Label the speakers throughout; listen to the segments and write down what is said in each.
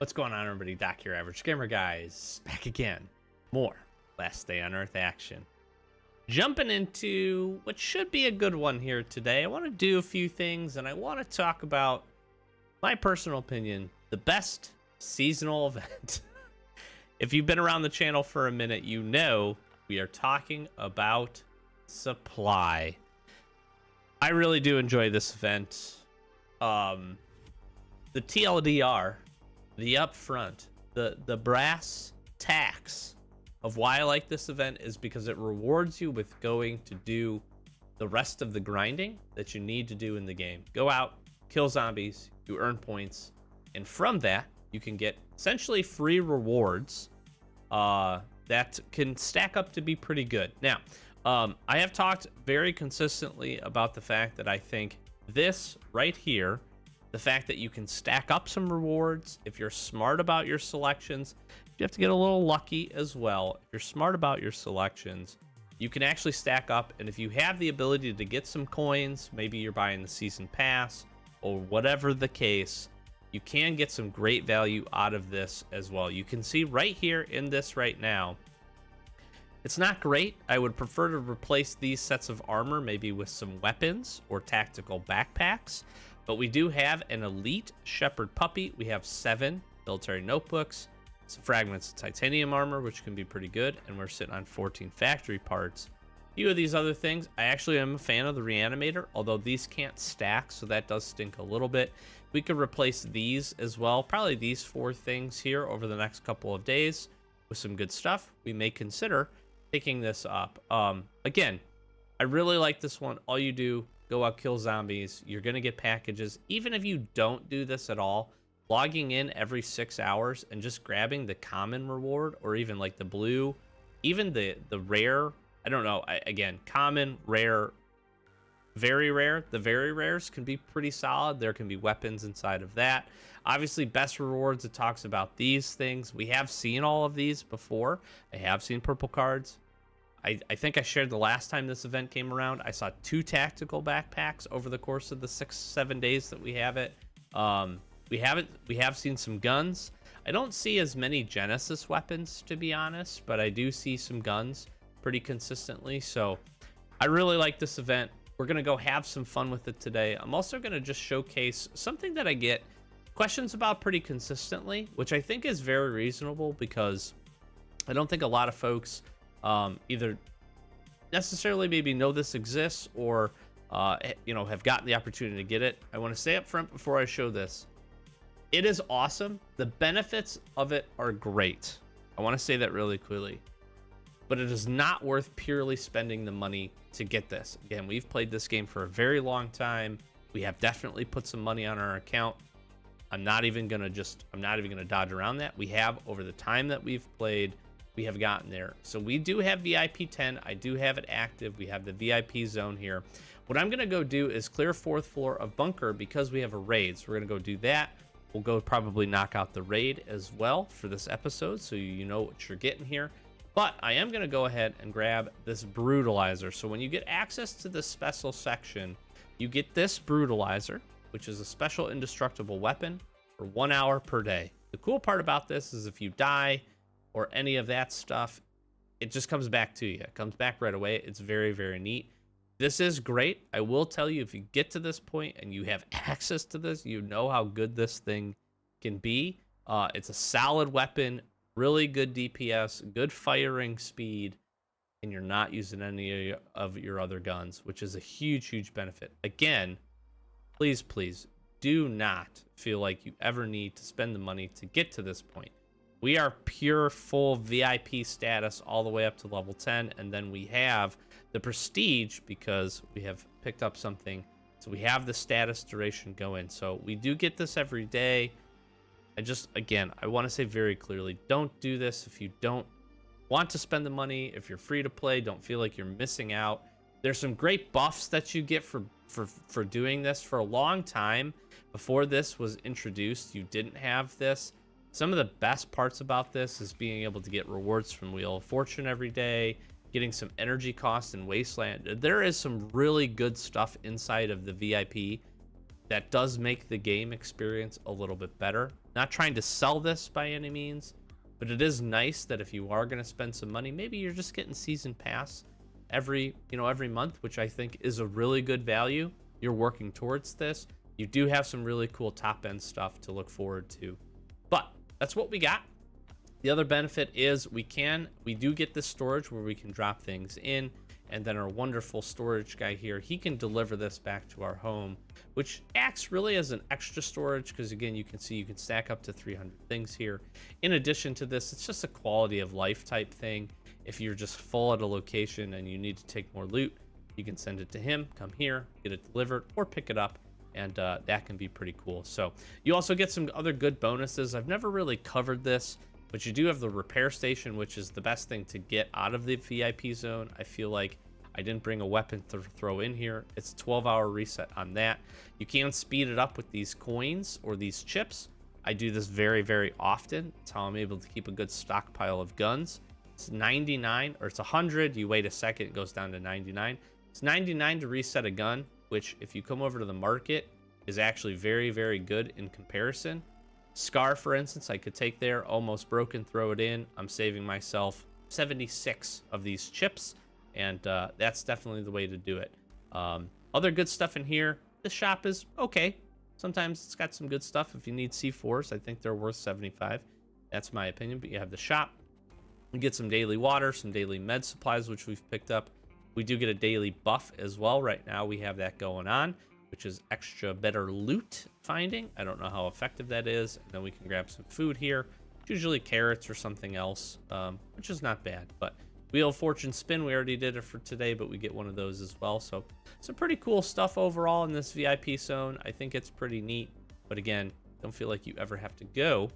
Speaker 1: What's going on, everybody? Doc, your average gamer guys, back again. More Last Day on Earth action. Jumping into what should be a good one here today. I want to do a few things, and I want to talk about my personal opinion, the best seasonal event. If you've been around the channel for a minute, you know we are talking about supply. I really do enjoy this event. The TLDR, the upfront, the brass tacks of why I like this event is because it rewards you with going to do the rest of the grinding that you need to do in the game. Go out, kill zombies, you earn points, and from that you can get essentially free rewards that can stack up to be pretty good. Now, I have talked very consistently about the fact that I think this right here, the fact that you can stack up some rewards if you're smart about your selections. You have to get a little lucky as well. If you're smart about your selections, you can actually stack up, and if you have the ability to get some coins, maybe you're buying the season pass or whatever the case, you can get some great value out of this as well. You can see right here in this right now, it's not great. I would prefer to replace these sets of armor maybe with some weapons or tactical backpacks. But we do have an elite shepherd puppy. We have 7 military notebooks, some fragments of titanium armor, which can be pretty good. And we're sitting on 14 factory parts. A few of these other things, I actually am a fan of the reanimator, although these can't stack, so that does stink a little bit. We could replace these as well. Probably these 4 things here over the next couple of days with some good stuff. We may consider picking this up. Again, I really like this one. All you do, go out, kill zombies. You're going to get packages. Even if you don't do this at all, logging in every 6 hours and just grabbing the common reward or even like the blue, even the rare, I don't know, again, common, rare, very rare. The very rares can be pretty solid. There can be weapons inside of that. Obviously, best rewards, it talks about these things. We have seen all of these before. I have seen purple cards. I think I shared the last time this event came around. I saw 2 tactical backpacks over the course of the 6-7 days that we have it. We have seen some guns. I don't see as many Genesis weapons, to be honest, but I do see some guns pretty consistently. So I really like this event. We're gonna go have some fun with it today. I'm also gonna just showcase something that I get questions about pretty consistently, which I think is very reasonable because I don't think a lot of folks either necessarily maybe know this exists or have gotten the opportunity to get it. I want to say up front before I show this, it is awesome. The benefits of it are great. I want to say that really clearly, but it is not worth purely spending the money to get this. Again, we've played this game for a very long time. We have definitely put some money on our account. I'm not even gonna dodge around that. We have, over the time that we've played, we have gotten there. So we do have VIP 10. I do have it active. We have the VIP zone here. What I'm gonna go do is clear 4th floor of bunker because we have a raid. So we're gonna go do that. We'll go probably knock out the raid as well for this episode, so you know what you're getting here. But I am gonna go ahead and grab this brutalizer. So when you get access to this special section, you get this brutalizer, which is a special indestructible weapon for 1 hour per day. The cool part about this is if you die or any of that stuff, it just comes back to you. It comes back right away. It's very, very neat. This is great. I will tell you, if you get to this point and you have access to this, you know how good this thing can be. It's a solid weapon, really good DPS, good firing speed, and you're not using any of your other guns, which is a huge, huge benefit. Again, please, please do not feel like you ever need to spend the money to get to this point. We are pure full VIP status all the way up to level 10, and then we have the prestige because we have picked up something. So we have the status duration going. So we do get this every day. I want to say very clearly, don't do this if you don't want to spend the money. If you're free to play, don't feel like you're missing out. There's some great buffs that you get for doing this. For a long time, before this was introduced, you didn't have this. Some of the best parts about this is being able to get rewards from Wheel of Fortune every day, getting some energy costs in Wasteland. There is some really good stuff inside of the VIP that does make the game experience a little bit better. Not trying to sell this by any means, but it is nice that if you are going to spend some money, maybe you're just getting season pass every month, which I think is a really good value. You're working towards this. You do have some really cool top end stuff to look forward to, but that's what we got. The other benefit is we do get this storage where we can drop things in, and then our wonderful storage guy here, he can deliver this back to our home, which acts really as an extra storage because, again, you can see you can stack up to 300 things here. In addition to this, it's just a quality of life type thing. If you're just full at a location and you need to take more loot, you can send it to him, come here, get it delivered, or pick it up, and that can be pretty cool. So you also get some other good bonuses. I've never really covered this, but you do have the repair station, which is the best thing to get out of the VIP zone. I feel like I didn't bring a weapon to throw in here. It's a 12-hour reset on that. You can speed it up with these coins or these chips. I do this very, very often. It's how I'm able to keep a good stockpile of guns. It's 99, or it's 100. You wait a second, it goes down to 99. It's 99 to reset a gun, which if you come over to the market is actually very, very good in comparison. Scar, for instance, I could take there, almost broken, throw it in. I'm saving myself 76 of these chips, and that's definitely the way to do it. Other good stuff in here. The shop is okay. Sometimes it's got some good stuff. If you need C4s, I think they're worth 75. That's my opinion, but you have the shop. You get some daily water, some daily med supplies, which we've picked up. We do get a daily buff as well. Right now we have that going on, which is extra better loot finding. I don't know how effective that is. And then we can grab some food here. It's usually carrots or something else, which is not bad. But Wheel of Fortune spin, we already did it for today, but we get one of those as well. So some pretty cool stuff overall in this VIP zone. I think it's pretty neat. But again, don't feel like you ever have to go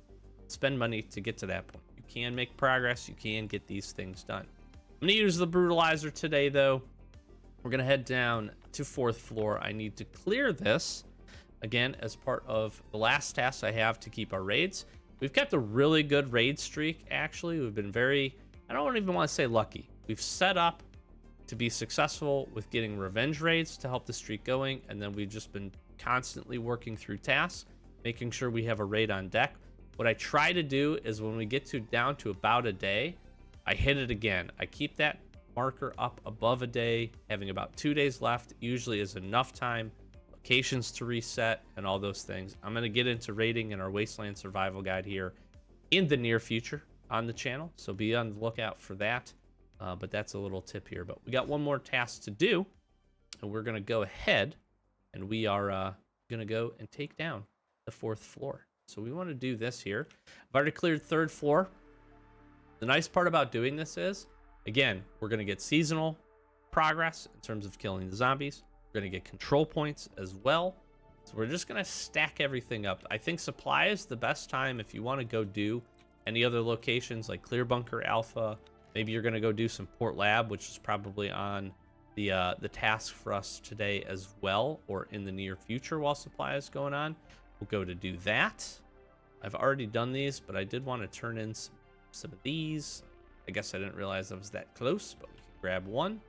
Speaker 1: spend money to get to that point. You can make progress. You can get these things done. I'm going to use the brutalizer today, though. We're going to head down to 4th floor. I need to clear this, again, as part of the last task I have to keep our raids. We've kept a really good raid streak, actually. We've been very, I don't even want to say lucky. We've set up to be successful with getting revenge raids to help the streak going, and then we've just been constantly working through tasks, making sure we have a raid on deck. What I try to do is when we get down to about a day, I hit it again. I keep that marker up above a day. Having about 2 days left usually is enough time, locations to reset, and all those things. I'm going to get into raiding in our Wasteland Survival Guide here in the near future on the channel, so be on the lookout for that. But that's a little tip here. But we got one more task to do, and we're going to go ahead, and we are going to go and take down the 4th floor. So we want to do this here. I've already cleared 3rd floor. The nice part about doing this is, again, we're going to get seasonal progress in terms of killing the zombies. We're going to get control points as well. So we're just going to stack everything up. I think supply is the best time if you want to go do any other locations like Floor of Bunker Alfa. Maybe you're going to go do some Port Lab, which is probably on the task for us today as well, or in the near future while supply is going on. We'll go to do that. I've already done these, but I did want to turn in some of these. I guess I didn't realize I was that close, but we can grab one.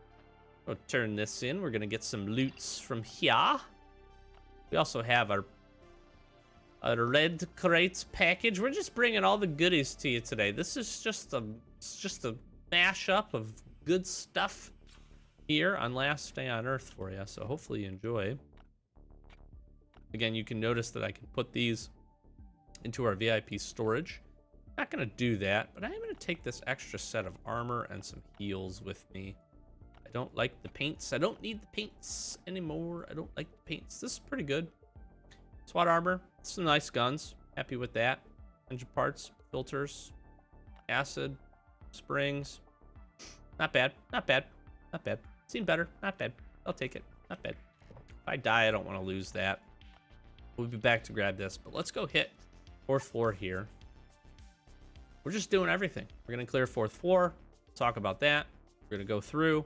Speaker 1: We'll turn this in. We're going to get some loots from here. We also have our red crates package. We're just bringing all the goodies to you today. This is just a mashup of good stuff here on Last Day on Earth for you. So hopefully you enjoy. Again, you can notice that I can put these into our VIP storage. Not going to do that, but I am going to take this extra set of armor and some heals with me. I don't like the paints. I don't need the paints anymore. I don't like the paints. This is pretty good. SWAT armor. Some nice guns. Happy with that. Engine parts, filters, acid, springs. Not bad. Not bad. Not bad. Seen better. Not bad. I'll take it. Not bad. If I die, I don't want to lose that. We'll be back to grab this, but let's go hit 4th floor here. We're just doing everything. We're going to clear 4th floor, talk about that. We're going to go through,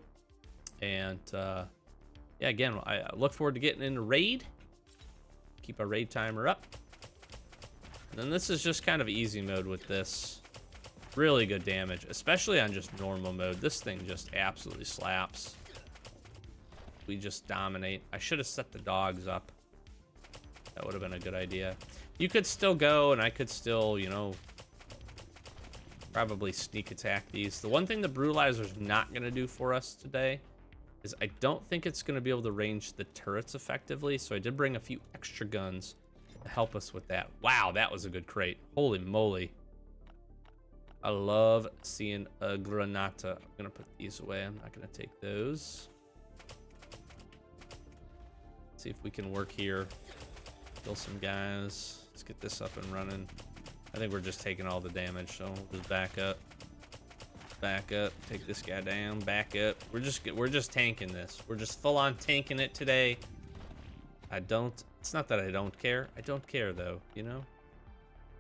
Speaker 1: and yeah, again, I look forward to getting into raid. Keep our raid timer up. And then this is just kind of easy mode with this. Really good damage, especially on just normal mode. This thing just absolutely slaps. We just dominate. I should have set the dogs up. That would have been a good idea. You could still go, and I could still, you know, probably sneak attack these. The one thing the Brutalizer's not going to do for us today is I don't think it's going to be able to range the turrets effectively, so I did bring a few extra guns to help us with that. Wow, that was a good crate. Holy moly. I love seeing a Granata. I'm going to put these away. I'm not going to take those. See if we can work here. Kill some guys. Let's get this up and running. I think we're just taking all the damage, so we'll just back up. Back up. Take this guy down. Back up. We're just tanking this. We're just full on tanking it today. It's not that I don't care. I don't care though, you know?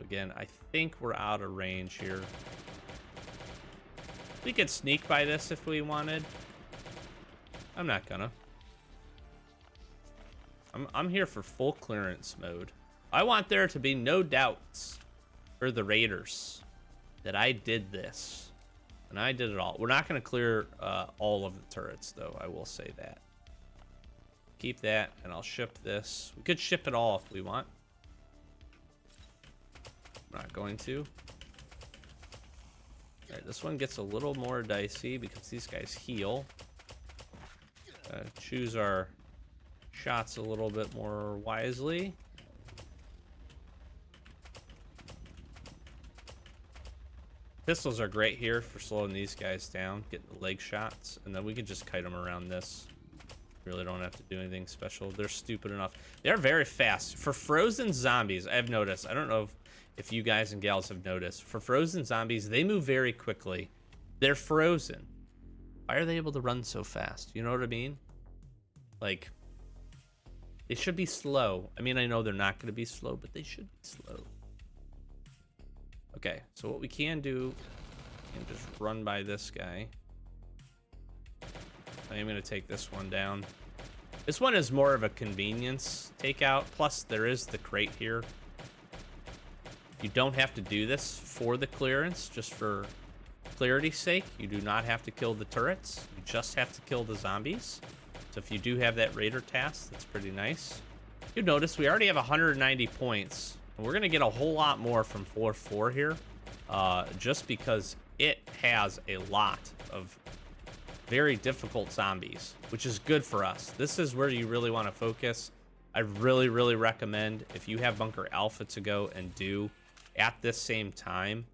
Speaker 1: Again, I think we're out of range here. We could sneak by this if we wanted. I'm not gonna. I'm here for full clearance mode. I want there to be no doubts for the Raiders that I did this. And I did it all. We're not going to clear all of the turrets, though. I will say that. Keep that, and I'll ship this. We could ship it all if we want. I'm not going to. All right, this one gets a little more dicey because these guys heal. Choose our shots a little bit more wisely. Pistols are great here for slowing these guys down, getting the leg shots, and then we can just kite them around this. Really don't have to do anything special. They're stupid enough. They're very fast. For frozen zombies, I have noticed, I don't know if you guys and gals have noticed, for frozen zombies, they move very quickly. They're frozen. Why are they able to run so fast? You know what I mean? Like, they should be slow. I mean, I know they're not going to be slow, but they should be slow. Okay, so what we can do, we can just run by this guy. I am going to take this one down. This one is more of a convenience takeout. Plus, there is the crate here. You don't have to do this for the clearance, just for clarity's sake. You do not have to kill the turrets. You just have to kill the zombies. So if you do have that Raider task, that's pretty nice. You'll notice we already have 190 points. And we're going to get a whole lot more from Floor 4 here. Just because it has a lot of very difficult zombies, which is good for us. This is where you really want to focus. I really, really recommend if you have Bunker Alpha to go and do at this same time,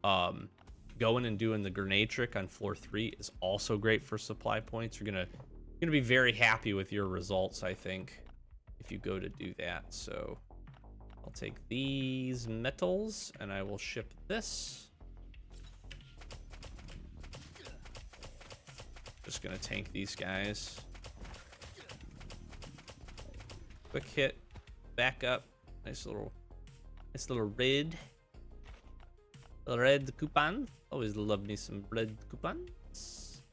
Speaker 1: going and doing the grenade trick on Floor 3 is also great for supply points. You're gonna be very happy with your results, I think, if you go to do that. So I'll take these metals and I will ship this. Just gonna tank these guys. Quick hit, back up. Nice little red coupon. Always love me some red coupons.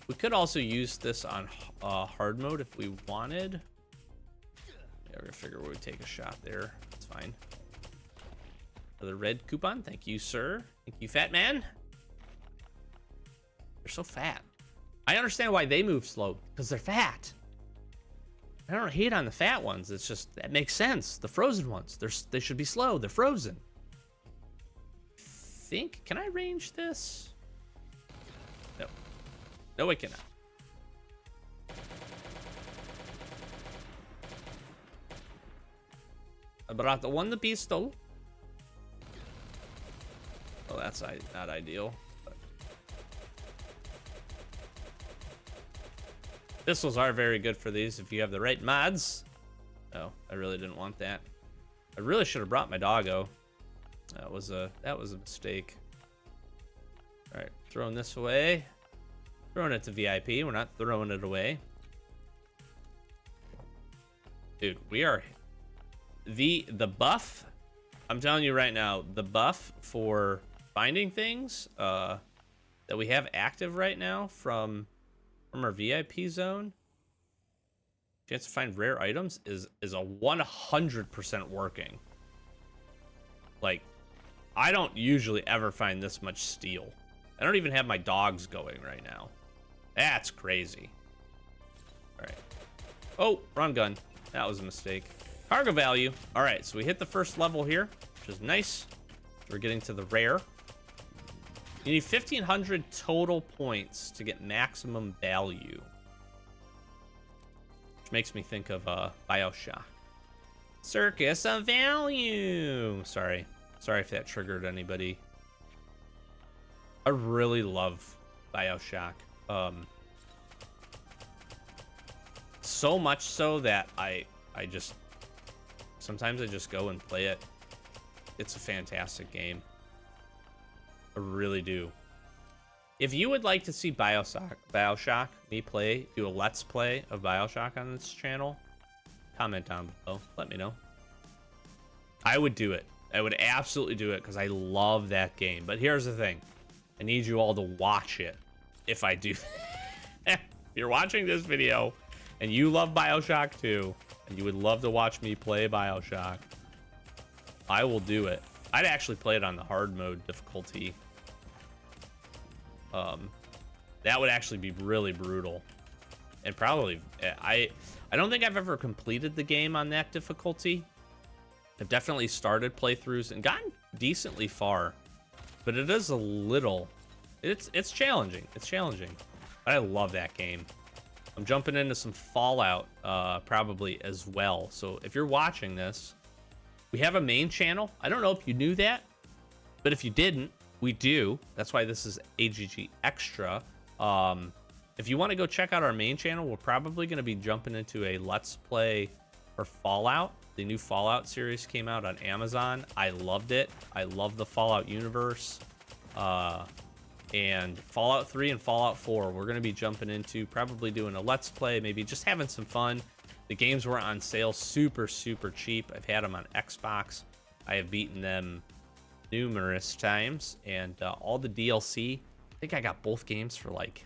Speaker 1: We could also use this on hard mode if we wanted. Yeah, we're gonna figure we would take a shot there. That's fine. Another red coupon. Thank you, sir. Thank you, fat man. They're so fat. I understand why they move slow, because they're fat. I don't hate on the fat ones. It's just, that makes sense. The frozen ones, they should be slow. They're frozen. Can I range this? No. No, I cannot. I brought the pistol. Oh, that's not ideal. But pistols are very good for these if you have the right mods. Oh, I really didn't want that. I really should have brought my doggo. That was a mistake. All right, throwing this away. Throwing it to VIP. We're not throwing it away. Dude, we are the buff. I'm telling you right now, the buff for finding things that we have active right now from our VIP zone. Chance to find rare items is a 100% working. Like, I don't usually ever find this much steel. I don't even have my dogs going right now. That's crazy. All right. Oh, wrong gun. That was a mistake. Cargo value. All right, so we hit the first level here, which is nice. We're getting to the rare. You need 1,500 total points to get maximum value. Which makes me think of Bioshock. Circus of value. Sorry if that triggered anybody. I really love Bioshock. So much so that I just sometimes I just go and play it. It's a fantastic game. I really do. If you would like to see Bioshock, me do a Let's Play of Bioshock on this channel, comment down below. Let me know. I would do it. I would absolutely do it because I love that game. But here's the thing. I need you all to watch it if I do. If you're watching this video and you love Bioshock 2 and you would love to watch me play Bioshock, I will do it. I'd actually play it on the hard mode difficulty. That would actually be really brutal. And probably, I don't think I've ever completed the game on that difficulty. I've definitely started playthroughs and gotten decently far. But it is a little, it's challenging. It's challenging. But I love that game. I'm jumping into some Fallout probably as well. So if you're watching this, we have a main channel. I don't know if you knew that, but if you didn't, we do. That's why this is AGG Extra. If you want to go check out our main channel, we're probably going to be jumping into a Let's Play for Fallout. The new Fallout series came out on Amazon. I loved it. I love the Fallout universe. And Fallout 3 and Fallout 4, we're going to be jumping into, probably doing a Let's Play, maybe just having some fun. The games were on sale super, super cheap. I've had them on Xbox. I have beaten them numerous times. And all the DLC, I think I got both games for like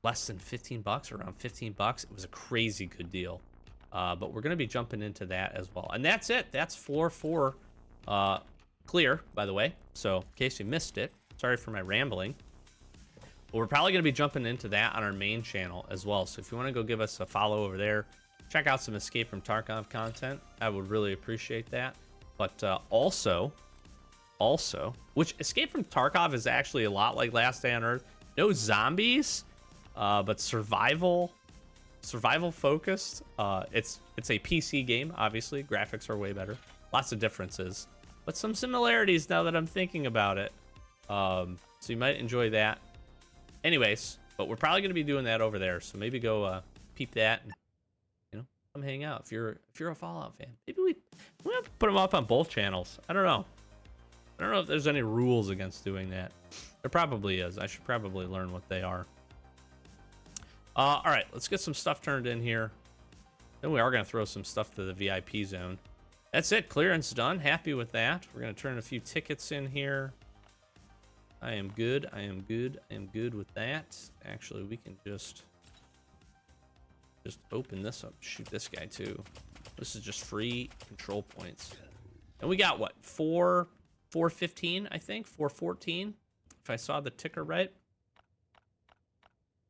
Speaker 1: less than 15 bucks, around 15 bucks. It was a crazy good deal. But we're going to be jumping into that as well. And that's it. That's Floor 4 clear, by the way. So in case you missed it, sorry for my rambling. But we're probably going to be jumping into that on our main channel as well. So if you want to go give us a follow over there, check out some Escape from Tarkov content. I would really appreciate that. But also, which Escape from Tarkov is actually a lot like Last Day on Earth. No zombies, but survival focused. It's a PC game, obviously. Graphics are way better. Lots of differences, but some similarities now that I'm thinking about it. So you might enjoy that. Anyways, but we're probably going to be doing that over there. So maybe go peep that and, you know, come hang out if you're a Fallout fan. Maybe we have to put them up on both channels. I don't know. I don't know if there's any rules against doing that. There probably is. I should probably learn what they are. All right, let's get some stuff turned in here. Then we are going to throw some stuff to the VIP zone. That's it. Clearance done. Happy with that. We're going to turn a few tickets in here. I am good. I am good. I am good with that. Actually, we can just open this up. Shoot this guy too. This is just free control points. And we got what? 415, I think. 414. If I saw the ticker right.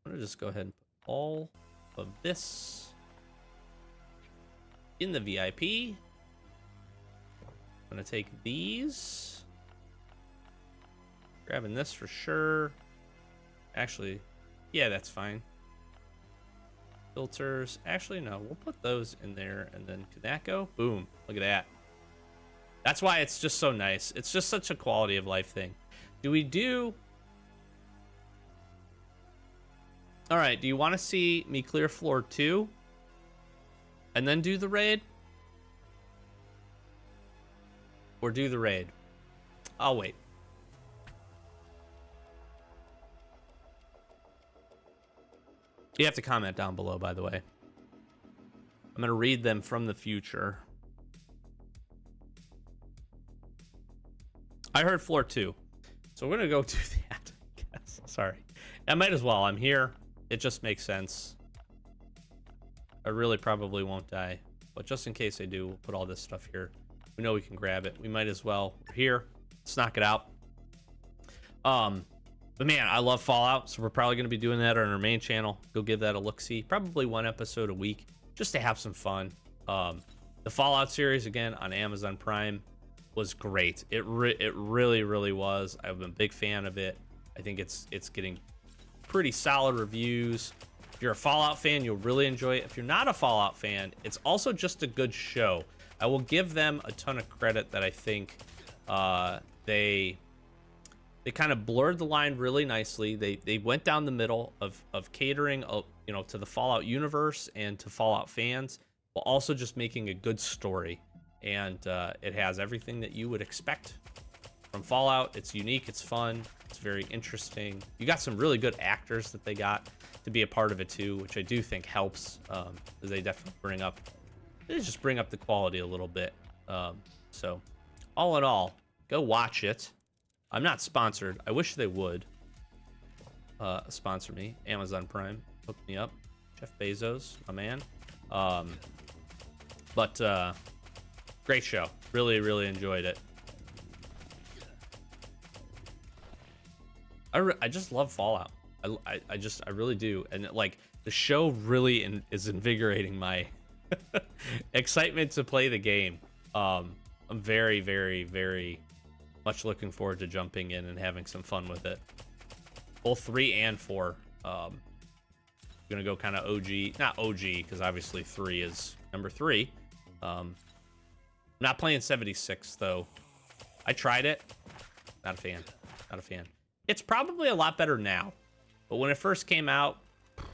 Speaker 1: I'm going to just go ahead and put all of this in the VIP. I'm going to take these. Grabbing this for sure. Actually, yeah, that's fine. Filters. Actually, no, we'll put those in there, and then can that go? Boom. Look at that. That's why it's just so nice. It's just such a quality of life thing. Do we do... All right, do you want to see me clear floor 2 and then do the raid? Or do the raid? I'll wait. You have to comment down below, by the way. I'm going to read them from the future. I heard floor 2. So we're going to go do that. I guess. Sorry. I might as well. I'm here. It just makes sense. I really probably won't die. But just in case I do, we'll put all this stuff here. We know we can grab it. We might as well. We're here. Let's knock it out. But man, I love Fallout, so we're probably going to be doing that on our main channel. Go give that a look-see. Probably one episode a week. just to have some fun. The Fallout series, again, on Amazon Prime was great. It really was. I'm a big fan of it. I think it's getting pretty solid reviews. If you're a Fallout fan, you'll really enjoy it. If you're not a Fallout fan, it's also just a good show. I will give them a ton of credit that I think they kind of blurred the line really nicely. They went down the middle of catering, to the Fallout universe and to Fallout fans, while also just making a good story. And it has everything that you would expect from Fallout. It's unique, it's fun, it's very interesting. You got some really good actors that they got to be a part of it too, which I do think helps, because they definitely just bring up the quality a little bit. So all in all, go watch it. I'm not sponsored. I wish they would sponsor me. Amazon Prime, hook me up. Jeff Bezos, my man. But great show. Really enjoyed it. I just love Fallout. I really do. And like the show really is invigorating my excitement to play the game. I'm very much looking forward to jumping in and having some fun with it. Both 3 and 4. Gonna go kind of OG, not OG, because obviously 3 is number 3. Not playing 76 though. I tried it. Not a fan. It's probably a lot better now, but when it first came out, it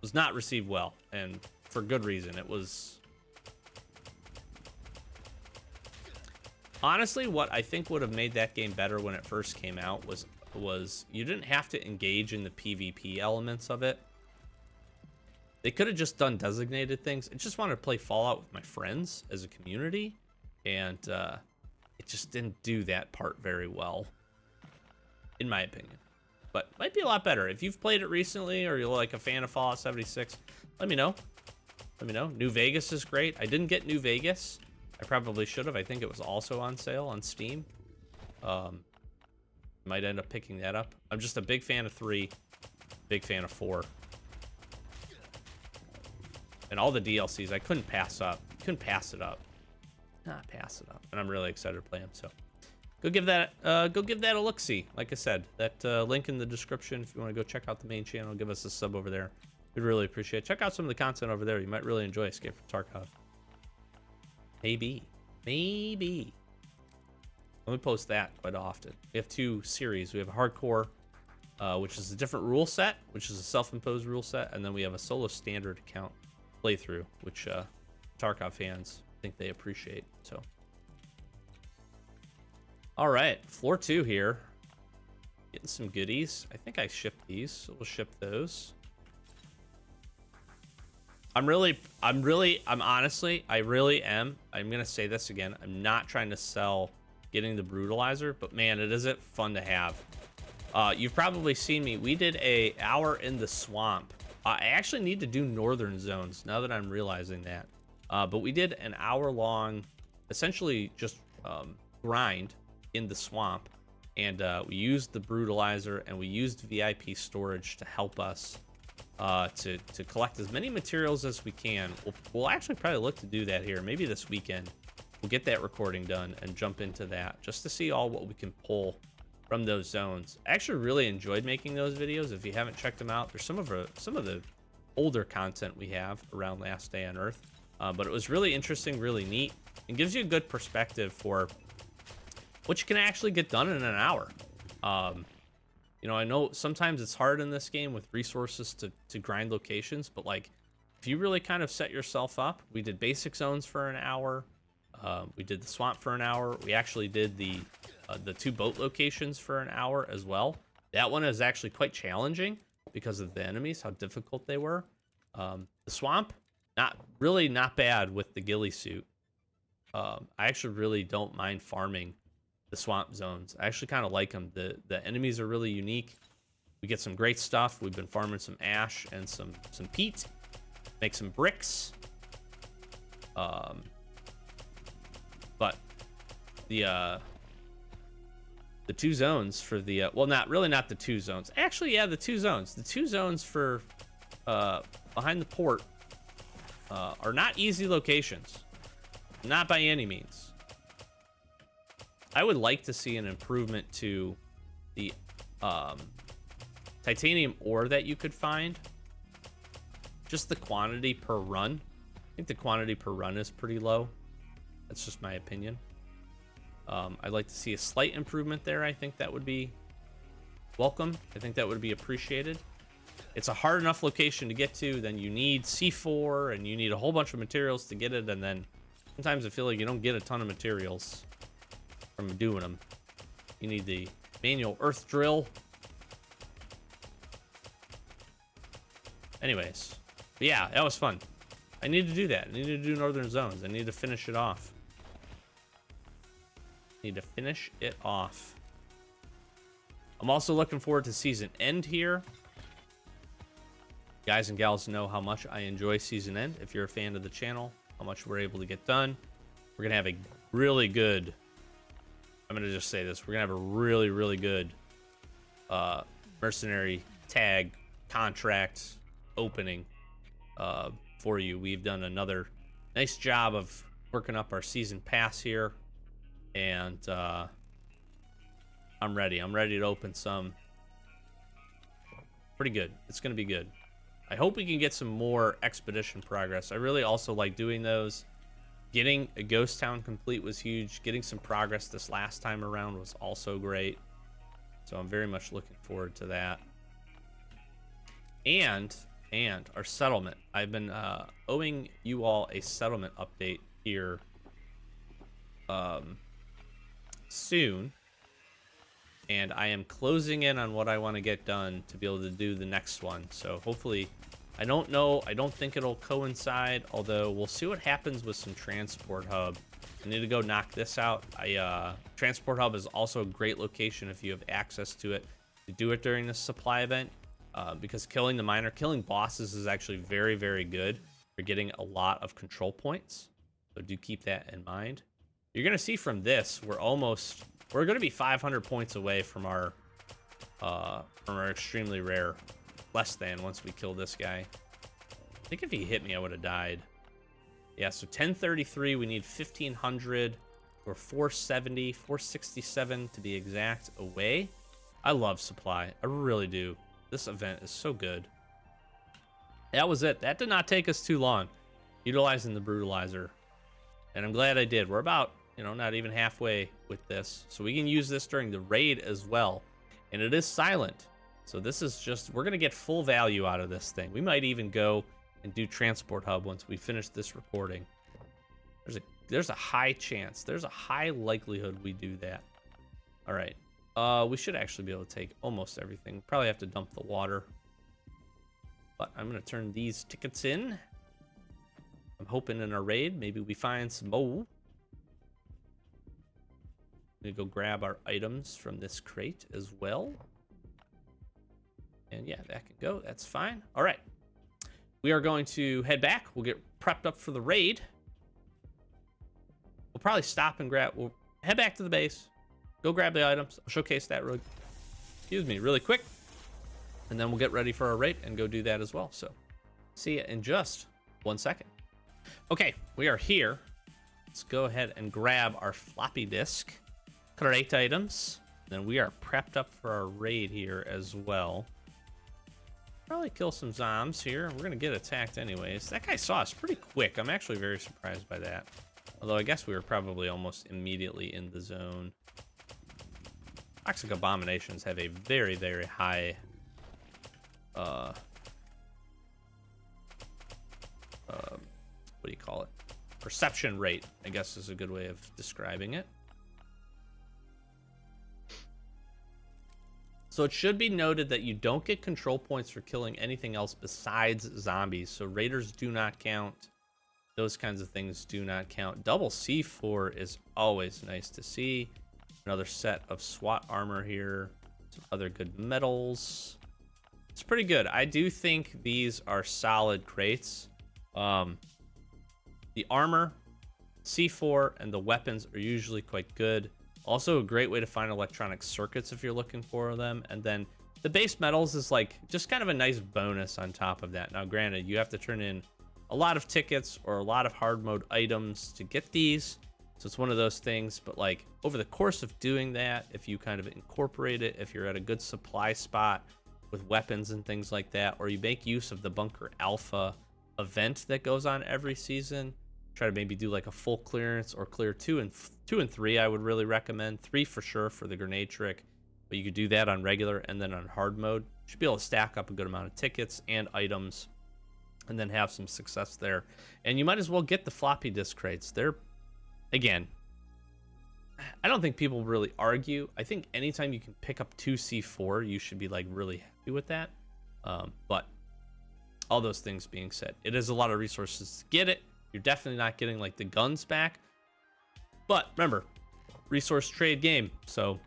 Speaker 1: was not received well, and for good reason. It was honestly what I think would have made that game better when it first came out was you didn't have to engage in the PvP elements of it. They could have just done designated things. I just wanted to play Fallout with my friends as a community, and it just didn't do that part very well, in my opinion. But might be a lot better. If you've played it recently or you're like a fan of Fallout 76, let me know. New Vegas is great. I didn't get New Vegas. I probably should have. I think it was also on sale on Steam. Might end up picking that up. I'm just a big fan of 3, big fan of 4. And all the DLCs, I couldn't pass it up. And I'm really excited to play them. So go give that a look-see. Like I said, that link in the description if you want to go check out the main channel, give us a sub over there. We'd really appreciate it. Check out some of the content over there. You might really enjoy Escape from Tarkov. Maybe. Let me post that quite often. We have 2 series. We have a hardcore, which is a different rule set, which is a self-imposed rule set, and then we have a solo standard account playthrough, which Tarkov fans think they appreciate. So, all right, floor 2 here. Getting some goodies. I think I shipped these, so we'll ship those. I'm honestly, I really am. I'm gonna say this again. I'm not trying to sell getting the brutalizer, but man, it isn't fun to have. You've probably seen me. We did an hour in the swamp. I actually need to do northern zones now that I'm realizing that. But we did an hour-long, essentially just grind in the swamp, and we used the brutalizer and we used VIP storage to help us to collect as many materials as we can. We'll actually probably look to do that here. Maybe this weekend we'll get that recording done and jump into that just to see what we can pull from those zones. I actually really enjoyed making those videos. If you haven't checked them out, there's some of the older content we have around Last Day on Earth, but it was really interesting, really neat, and gives you a good perspective for what you can actually get done in an hour. I know sometimes it's hard in this game with resources to grind locations, but like if you really kind of set yourself up, we did basic zones for an hour. We did the swamp for an hour. We actually did the 2 boat locations for an hour as well. That one is actually quite challenging because of the enemies, how difficult they were. The swamp, not bad with the ghillie suit. I actually really don't mind farming the swamp zones. I actually kind of like them. The enemies are really unique. We get some great stuff. We've been farming some ash and some peat, make some bricks. But the 2 zones for the well, not the 2 zones. Actually, yeah, the 2 zones. The 2 zones for behind the port are not easy locations. Not by any means. I would like to see an improvement to the titanium ore that you could find. Just the quantity per run. I think the quantity per run is pretty low. That's just my opinion. I'd like to see a slight improvement there. I think that would be welcome. I think that would be appreciated. It's a hard enough location to get to. Then you need C4 and you need a whole bunch of materials to get it. And then sometimes I feel like you don't get a ton of materials from doing them. You need the manual earth drill. Anyways, but yeah, that was fun. I need to do that. I need to do Northern Zones. I need to finish it off. Need to finish it off. I'm also looking forward to season end here. Guys and gals know how much I enjoy season end. If you're a fan of the channel, how much we're able to get done. We're gonna have a really good, I'm gonna just say this, we're gonna have a really, really good mercenary tag contract opening for you. We've done another nice job of working up our season pass here, and I'm ready to open some. Pretty good. It's gonna be good. I hope we can get some more expedition progress. I really also like doing those. Getting a ghost town complete was huge. Getting some progress this last time around was also great. So I'm very much looking forward to that. And our settlement. I've been owing you all a settlement update here soon. And I am closing in on what I want to get done to be able to do the next one. So hopefully, I don't know. I don't think it'll coincide, although we'll see what happens with some transport hub. I need to go knock this out. Transport hub is also a great location if you have access to it to do it during the supply event, because killing bosses is actually very, very good for getting a lot of control points. So do keep that in mind. You're gonna see from this, we're gonna be 500 points away from our extremely rare, less than, once we kill this guy. I think if he hit me, I would have died. Yeah, so 1033, we need 1500 or 470, 467 to be exact away. I love supply, I really do. This event is so good. That was it. That did not take us too long, utilizing the brutalizer, and I'm glad I did. We're about, not even halfway with this, so we can use this during the raid as well. And it is silent, so this is just, we're gonna get full value out of this thing. We might even go and do transport hub once we finish this recording. There's a high chance, there's a high likelihood we do that. All right, we should actually be able to take almost everything. Probably have to dump the water, but I'm gonna turn these tickets in. I'm hoping in our raid maybe we find some more. I'm gonna go grab our items from this crate as well. And yeah, that can go, that's fine. All right, we are going to head back. We'll get prepped up for the raid. We'll probably stop and we'll head back to the base, go grab the items. I'll showcase that really quick. And then we'll get ready for our raid and go do that as well. So see you in just 1 second. Okay, we are here. Let's go ahead and grab our floppy disk. Crate items. Then we are prepped up for our raid here as well. Probably kill some zombies here. We're gonna get attacked anyways. That guy saw us pretty quick. I'm actually very surprised by that. Although I guess we were probably almost immediately in the zone. Toxic abominations have a very, very high what do you call it? Perception rate, I guess is a good way of describing it. So it should be noted that you don't get control points for killing anything else besides zombies. So raiders do not count. Those kinds of things do not count. Double C4 is always nice to see. Another set of SWAT armor here. Some other good metals. It's pretty good. I do think these are solid crates. The armor, C4, and the weapons are usually quite good. Also a great way to find electronic circuits if you're looking for them. And then the base metals is like just kind of a nice bonus on top of that. Now granted, you have to turn in a lot of tickets or a lot of hard mode items to get these. So it's one of those things, but like over the course of doing that, if you kind of incorporate it, if you're at a good supply spot with weapons and things like that, or you make use of the Bunker Alpha event that goes on every season, try to maybe do like a full clearance or clear 2 and 3. I would really recommend 3 for sure for the grenade trick, but you could do that on regular and then on hard mode. You should be able to stack up a good amount of tickets and items and then have some success there. And you might as well get the floppy disk crates. They're, again, I don't think people really argue. I think anytime you can pick up 2 C4, you should be like really happy with that. But all those things being said, it is a lot of resources to get it. You're definitely not getting like the guns back. But remember, resource trade game. So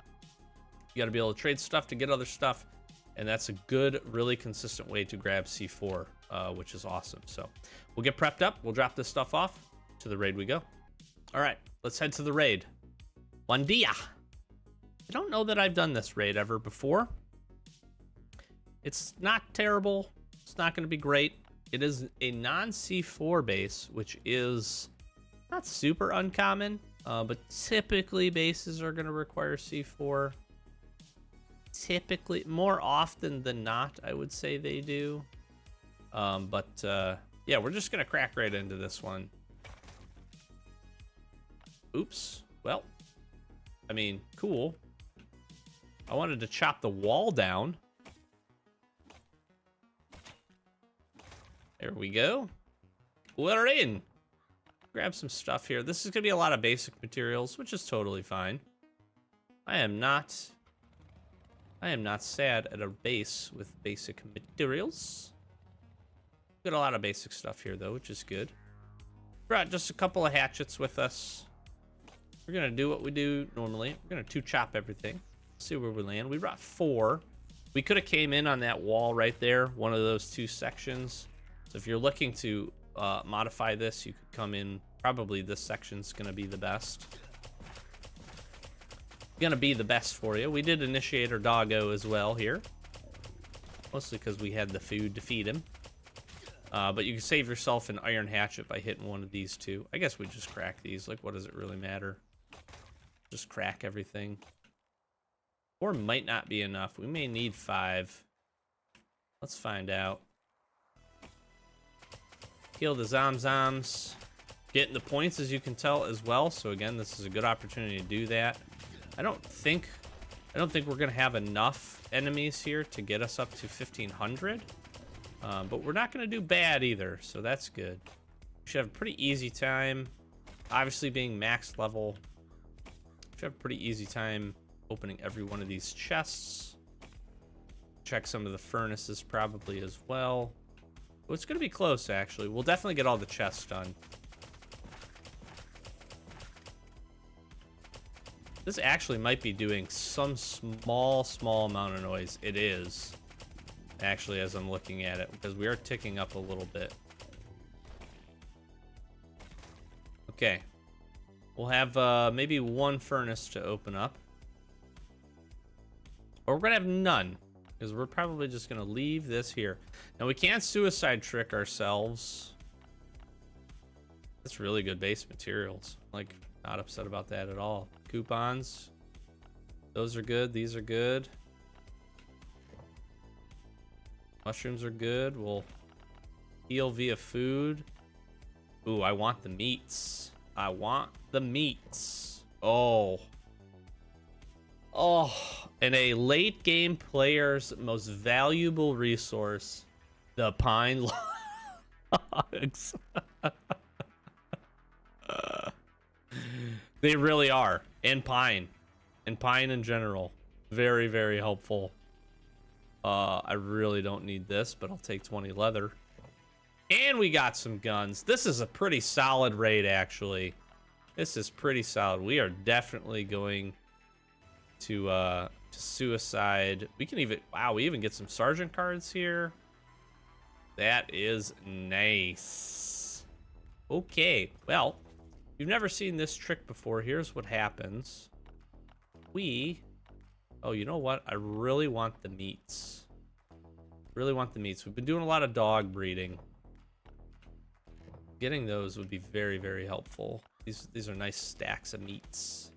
Speaker 1: you got to be able to trade stuff to get other stuff. And that's a good, really consistent way to grab C4, which is awesome. So we'll get prepped up. We'll drop this stuff off. To the raid we go. All right, let's head to the raid. Buen dia. I don't know that I've done this raid ever before. It's not terrible. It's not going to be great. It is a non-C4 base, which is not super uncommon, but typically bases are going to require C4. Typically, more often than not, I would say they do. Yeah, we're just going to crack right into this one. Oops. Well, I mean, cool. I wanted to chop the wall down. There we go. We're in. Grab some stuff here. This is going to be a lot of basic materials, which is totally fine. I am not sad at a base with basic materials. Got a lot of basic stuff here, though, which is good. Brought just a couple of hatchets with us. We're going to do what we do normally. We're going to 2-chop everything. See where we land. We brought 4. We could have came in on that wall right there, one of those 2 sections. So if you're looking to modify this, you could come in. Probably this section's going to be the best. Going to be the best for you. We did initiate our doggo as well here. Mostly because we had the food to feed him. But you can save yourself an iron hatchet by hitting one of these 2. I guess we just crack these. Like, what does it really matter? Just crack everything. 4 might not be enough. We may need 5. Let's find out. Kill the zomzoms. Getting the points, as you can tell, as well. So again, this is a good opportunity to do that. I don't think we're gonna have enough enemies here to get us up to 1500. But we're not gonna do bad either, so that's good. We should have a pretty easy time. Obviously, being max level, we should have a pretty easy time opening every one of these chests. Check some of the furnaces probably as well. Well, it's gonna be close, actually. We'll definitely get all the chests done. This actually might be doing some small amount of noise. It is, actually, as I'm looking at it, because we are ticking up a little bit. Okay. We'll have maybe 1 furnace to open up. Or we're going to have none, because we're probably just going to leave this here. Now, we can't suicide trick ourselves. That's really good base materials. Like, not upset about that at all. Coupons. Those are good. These are good. Mushrooms are good. We'll heal via food. Ooh, I want the meats. I want the meats. Oh. Oh. And a late game player's most valuable resource, the pine logs. They really are. And pine. And pine in general. Very, very helpful. I really don't need this, but I'll take 20 leather. And we got some guns. This is a pretty solid raid, actually. This is pretty solid. We are definitely going to suicide. We can even... Wow, we even get some sergeant cards here. That is nice. Okay, well... You've never seen this trick before. Here's what happens. Oh, you know what? I really want the meats. Really want the meats. We've been doing a lot of dog breeding. Getting those would be very, very helpful. These are nice stacks of meats.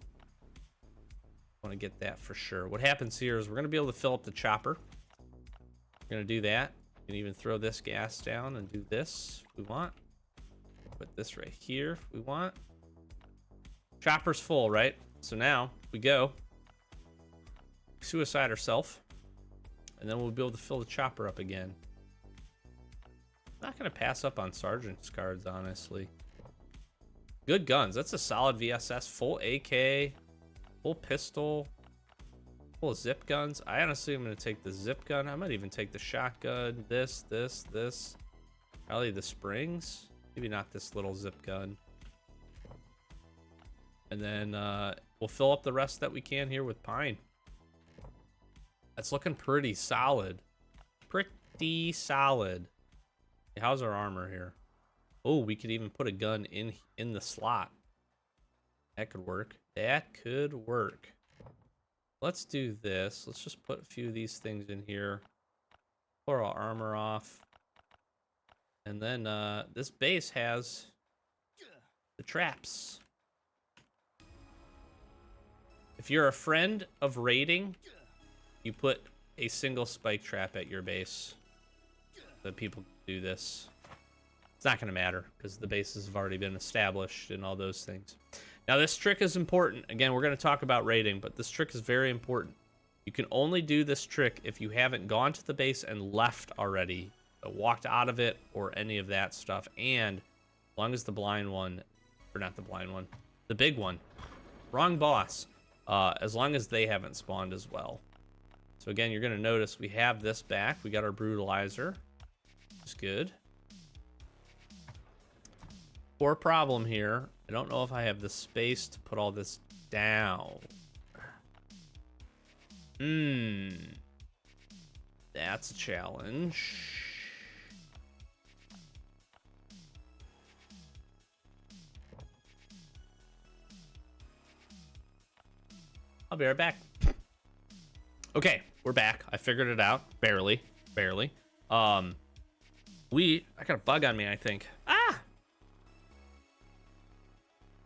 Speaker 1: Want to get that for sure. What happens here is we're going to be able to fill up the chopper. We're going to do that. We can even throw this gas down and do this if we want. Put this right here if we want. Chopper's full, right? So now we go. Suicide ourselves. And then we'll be able to fill the chopper up again. Not going to pass up on Sergeant's cards, honestly. Good guns. That's a solid VSS. Full AK. Full pistol. Full zip guns. I honestly am going to take the zip gun. I might even take the shotgun. This. Probably the springs. Maybe not this little zip gun. And then we'll fill up the rest that we can here with pine. That's looking pretty solid. Pretty solid. How's our armor here? Oh, we could even put a gun in the slot. That could work. That could work. Let's do this. Let's just put a few of these things in here. Pull our armor off. And then this base has the traps. If you're a friend of raiding, you put a single spike trap at your base. That people do this. It's not going to matter because the bases have already been established and all those things. Now this trick is important. Again, we're going to talk about raiding, but this trick is very important. You can only do this trick if you haven't gone to the base and left already, walked out of it or any of that stuff. And as long as the blind one, or not the blind one, the big one, wrong boss, as long as they haven't spawned as well. So again, you're going to notice we have this back. We got our brutalizer. It's good. Poor problem here. I don't know if I have the space to put all this down. That's a challenge. I'll be right back. Okay, we're back. I figured it out. Barely. I got a bug on me, I think. I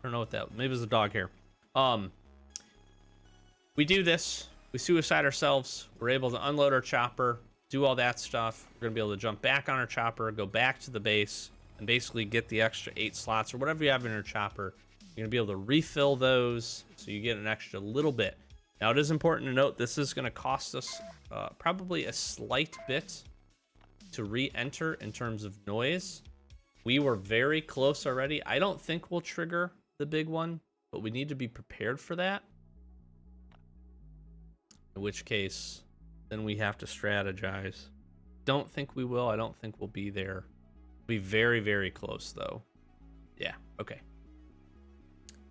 Speaker 1: don't know what that, maybe it was a dog hair. We do this, we suicide ourselves, we're able to unload our chopper, do all that stuff. We're gonna be able to jump back on our chopper, go back to the base, and basically get the extra 8 slots or whatever you have in your chopper. You're gonna be able to refill those, so you get an extra little bit. Now it is important to note this is gonna cost us probably a slight bit to re-enter in terms of noise. We were very close already. I don't think we'll trigger the big one, but we need to be prepared for that. In which case, then we have to strategize. Don't think we will. I don't think we'll be there. Be very, very close though. Yeah, okay.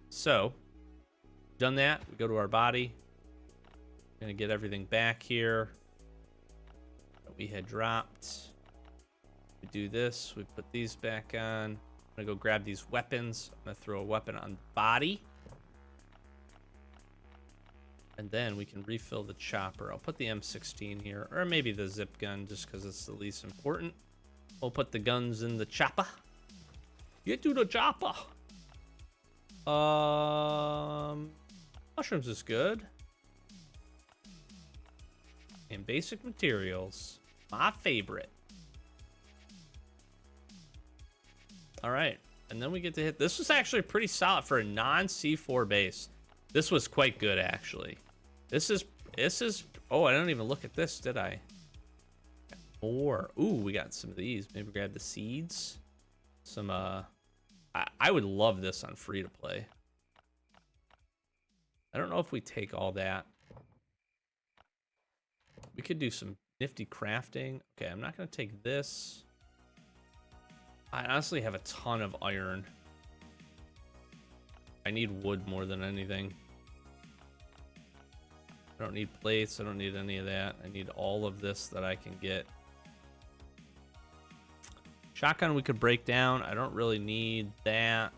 Speaker 1: So, done that. We go to our body. Gonna get everything back here that we had dropped. We do this. We put these back on. I'm gonna go grab these weapons. I'm gonna throw a weapon on the body. And then we can refill the chopper. I'll put the M16 here, or maybe the zip gun just because it's the least important. We'll put the guns in the chopper. Get to the chopper. Mushrooms is good. And basic materials. My favorite. All right. And then we get to hit. This was actually pretty solid for a non-C4 base. This was quite good, actually. This is, oh, I didn't even look at this, did I? More. Ooh, we got some of these. Maybe grab the seeds. Some, I would love this on free to play. I don't know if we take all that. We could do some nifty crafting. Okay, I'm not going to take this. I honestly have a ton of iron. I need wood more than anything. I don't need plates. I don't need any of that. I need all of this that I can get. Shotgun we could break down. I don't really need that.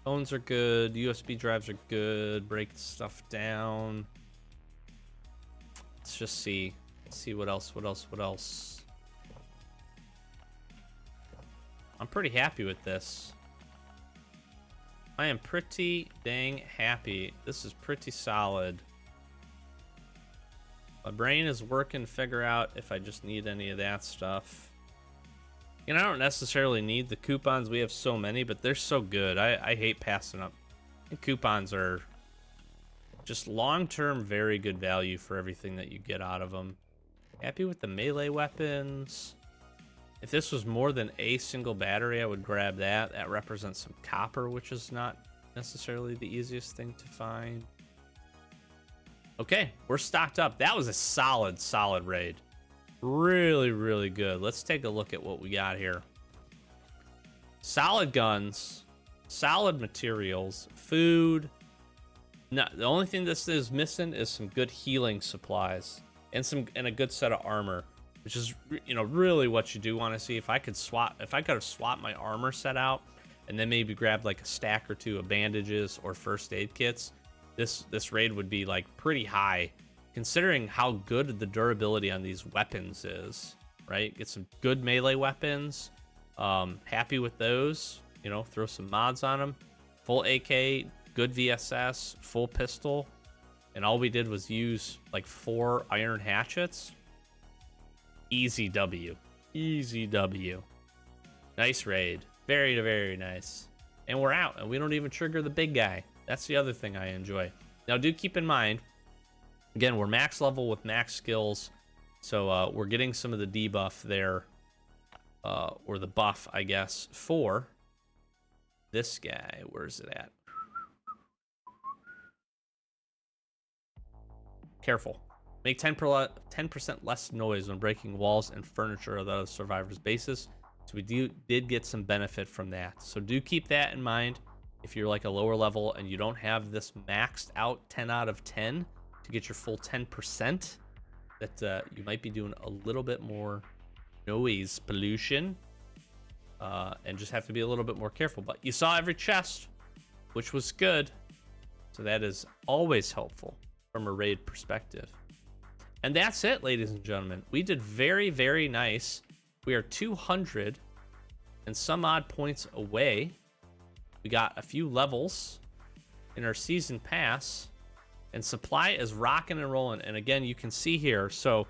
Speaker 1: Phones are good. USB drives are good. Break stuff down. Let's just see. Let's see what else. I'm pretty happy with this. I am pretty dang happy. This is pretty solid. My brain is working to figure out if I just need any of that stuff. And I don't necessarily need the coupons. We have so many, but they're so good. I hate passing up. And coupons are just long-term very good value for everything that you get out of them. Happy with the melee weapons. If this was more than a single battery, I would grab that. That represents some copper, which is not necessarily the easiest thing to find. Okay, we're stocked up. That was a solid raid. Really, really good. Let's take a look at what we got here. Solid guns, solid materials, food. No, the only thing this is missing is some good healing supplies and a good set of armor, which is, you know, really what you do want to see. If I could have swapped my armor set out and then maybe grabbed like a stack or two of bandages or first aid kits, this raid would be like pretty high, considering how good the durability on these weapons is, right? Get some good melee weapons. Happy with those, you know, throw some mods on them. Full AK, good VSS, full pistol. And all we did was use like 4 iron hatchets. Easy W. Easy W. Nice raid. Very, very nice. And we're out, and we don't even trigger the big guy. That's the other thing I enjoy. Now, do keep in mind, again, we're max level with max skills, so we're getting some of the debuff there, or the buff, I guess, for this guy. Where's it at? Careful. Make 10% less noise when breaking walls and furniture of the other survivors' bases. So we did get some benefit from that. So do keep that in mind. If you're like a lower level and you don't have this maxed out 10 out of 10 to get your full 10%, that you might be doing a little bit more noise pollution, and just have to be a little bit more careful. But you saw every chest, which was good. So that is always helpful from a raid perspective. And that's it, ladies and gentlemen. We did very, very nice. We are 200 and some odd points away. We got a few levels in our season pass, and supply is rocking and rolling. And again, you can see here, so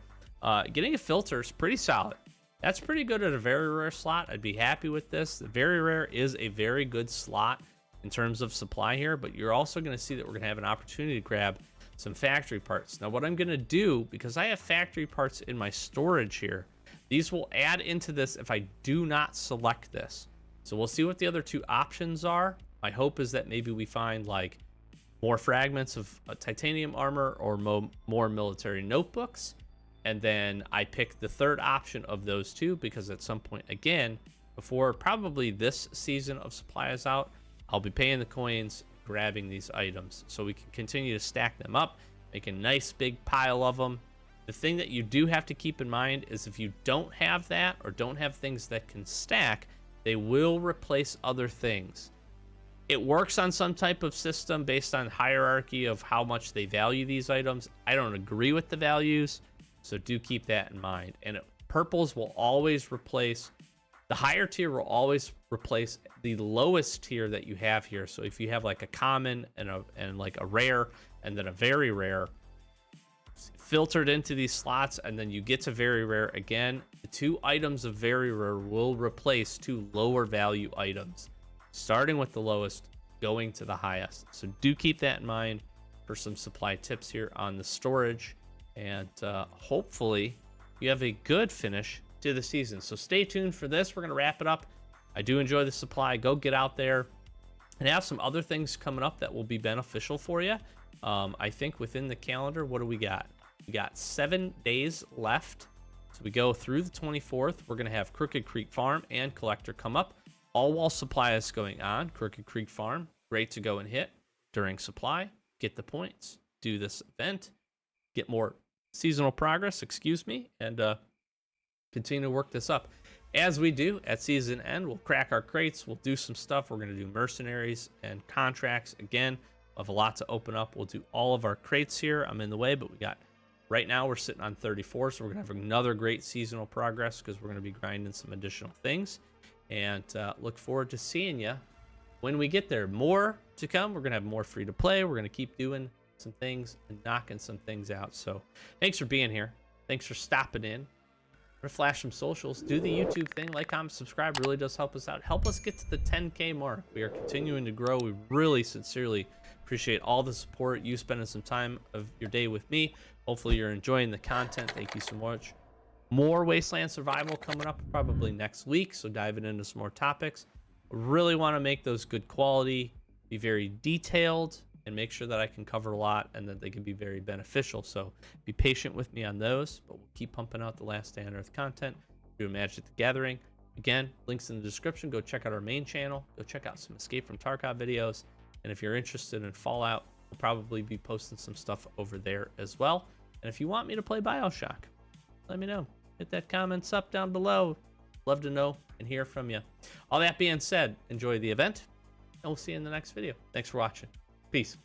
Speaker 1: getting a filter is pretty solid. That's pretty good at a very rare slot. I'd be happy with this. The very rare is a very good slot in terms of supply here, but you're also going to see that we're going to have an opportunity to grab some factory parts. Now, what I'm going to do, because I have factory parts in my storage here, these will add into this if I do not select this. So we'll see what the other two options are. My hope is that maybe we find like more fragments of titanium armor or more military notebooks. And then I pick the third option of those two, because at some point, again, before probably this season of supply is out, I'll be paying the coins, grabbing these items so we can continue to stack them up, make a nice big pile of them. The thing that you do have to keep in mind is if you don't have that or don't have things that can stack, they will replace other things. It works on some type of system based on hierarchy of how much they value these items. I don't agree with the values, so do keep that in mind. And purples will always replace, the higher tier will always replace the lowest tier that you have here. So if you have like a common and like a rare and then a very rare filtered into these slots, and then you get to very rare again, the 2 items of very rare will replace 2 lower value items, starting with the lowest, going to the highest. So do keep that in mind for some supply tips here on the storage, and hopefully you have a good finish to the season. So stay tuned for this. We're going to wrap it up. I do enjoy the supply. Go get out there and have some other things coming up that will be beneficial for you. I think within the calendar, what do we got? We got 7 days left. So we go through the 24th. We're going to have Crooked Creek Farm and Collector come up, all while supply is going on. Crooked Creek Farm, great to go and hit during supply. Get the points, do this event, get more seasonal progress, and continue to work this up. As we do at season end, we'll crack our crates. We'll do some stuff. We're going to do mercenaries and contracts. Again, we'll have a lot to open up. We'll do all of our crates here. I'm in the way, but we got Right now we're sitting on 34, so we're gonna have another great seasonal progress because we're gonna be grinding some additional things, and look forward to seeing you when we get there. More to come. We're gonna have more free to play. We're gonna keep doing some things and knocking some things out. So thanks for being here. Thanks for stopping in. We're gonna flash some socials. Do the YouTube thing. Like, comment, subscribe. Really does help us out. Help us get to the 10K mark. We are continuing to grow. We really sincerely appreciate all the support. You spending some time of your day with me. Hopefully you're enjoying the content. Thank you so much. More Wasteland Survival coming up probably next week. So diving into some more topics. Really want to make those good quality, be very detailed, and make sure that I can cover a lot and that they can be very beneficial. So be patient with me on those, but we'll keep pumping out the Last Stand on Earth content. Do a Magic the Gathering. Again, links in the description. Go check out our main channel. Go check out some Escape from Tarkov videos. And if you're interested in Fallout, we'll probably be posting some stuff over there as well. And if you want me to play BioShock, let me know. Hit that comments up down below. Love to know and hear from you. All that being said, enjoy the event, and we'll see you in the next video. Thanks for watching. Peace.